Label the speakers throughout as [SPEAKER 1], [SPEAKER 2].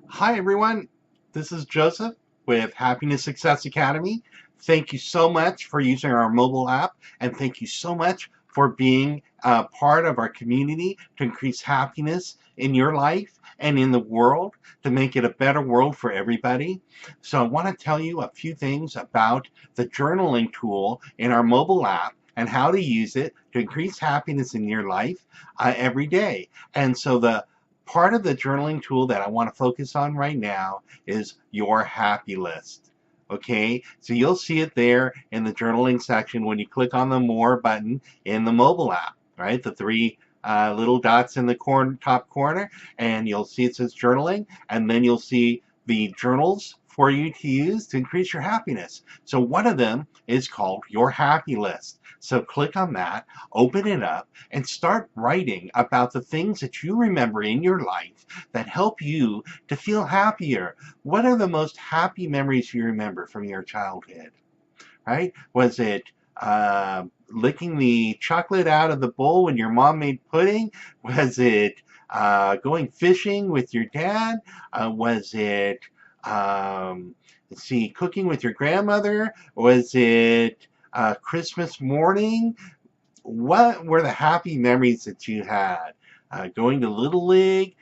[SPEAKER 1] Hi, everyone. This is Joseph with Happiness Success Academy. Thank you so much for using our mobile app, and thank you so much for being a part of our community to increase happiness in your life and in the world to make it a better world for everybody. So, I want to tell you a few things about the journaling tool in our mobile app and how to use it to increase happiness in your life every day. And so, the part of the journaling tool that I want to focus on right now is your happy list. Okay, so you'll see it there in the journaling section when you click on the more button in the mobile app, right? The three little dots in the top corner, and you'll see it says journaling, and then you'll see the journals for you to use to increase your happiness. So one of them is called your happy list. So click on that, open it up, and start writing about the things that you remember in your life that help you to feel happier. What are the most happy memories you remember from your childhood? Right? Was it licking the chocolate out of the bowl when your mom made pudding? Was it going fishing with your dad? Was it let's see, cooking with your grandmother? Was it Christmas morning? What were the happy memories that you had? Going to Little League,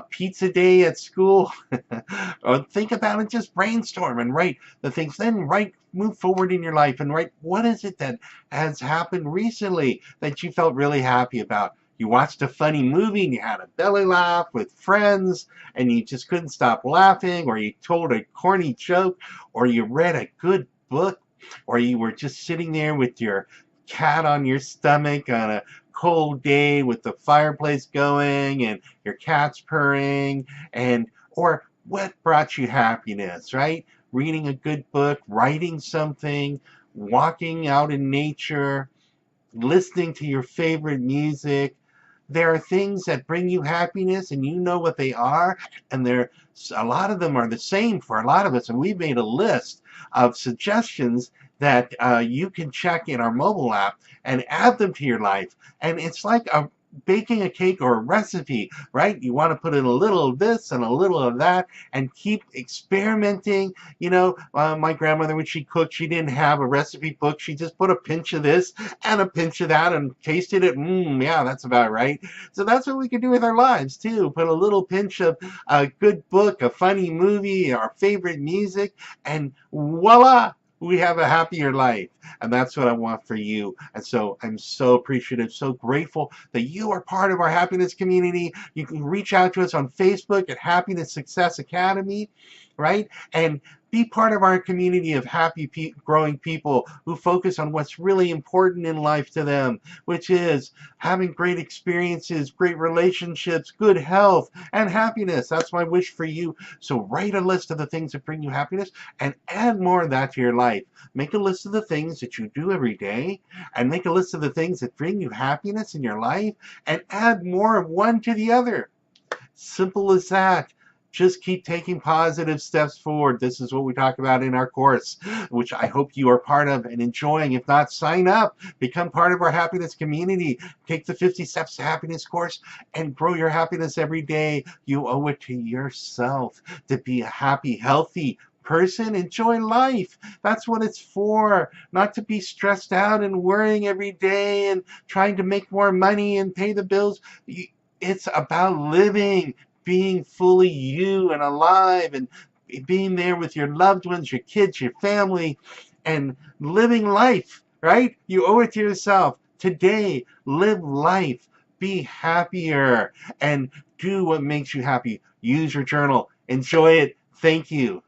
[SPEAKER 1] pizza day at school, or think about it, just brainstorm and write the things. Then move forward in your life and write what is it that has happened recently that you felt really happy about. You watched a funny movie and you had a belly laugh with friends and you just couldn't stop laughing, or you told a corny joke, or you read a good book, or you were just sitting there with your cat on your stomach on a cold day with the fireplace going and your cat's purring, and or what brought you happiness, right? Reading a good book, writing something, walking out in nature, listening to your favorite music. There are things that bring you happiness and you know what they are, and a lot of them are the same for a lot of us, and we've made a list of suggestions that you can check in our mobile app and add them to your life. And it's like baking a cake or a recipe, right? You want to put in a little of this and a little of that and keep experimenting. My grandmother, when she cooked, she didn't have a recipe book. She just put a pinch of this and a pinch of that and tasted it. Yeah, that's about right. So that's what we can do with our lives too. Put a little pinch of a good book, a funny movie, our favorite music, and voila, we have a happier life. And that's what I want for you. And so I'm so appreciative, so grateful that you are part of our happiness community. You can reach out to us on Facebook at Happiness Success Academy, right? And be part of our community of happy, growing people who focus on what's really important in life to them, which is having great experiences, great relationships, good health, and happiness. That's my wish for you. So write a list of the things that bring you happiness and add more of that to your life. Make a list of the things that you do every day and make a list of the things that bring you happiness in your life and add more of one to the other. Simple as that. Just keep taking positive steps forward. This is what we talk about in our course, which I hope you are part of and enjoying. If not, sign up. Become part of our happiness community. Take the 50 Steps to Happiness course and grow your happiness every day. You owe it to yourself to be a happy, healthy person. Enjoy life. That's what it's for. Not to be stressed out and worrying every day and trying to make more money and pay the bills. It's about living, being fully you and alive, and being there with your loved ones, your kids, your family, and living life, right? You owe it to yourself. Today, live life. Be happier and do what makes you happy. Use your journal. Enjoy it. Thank you.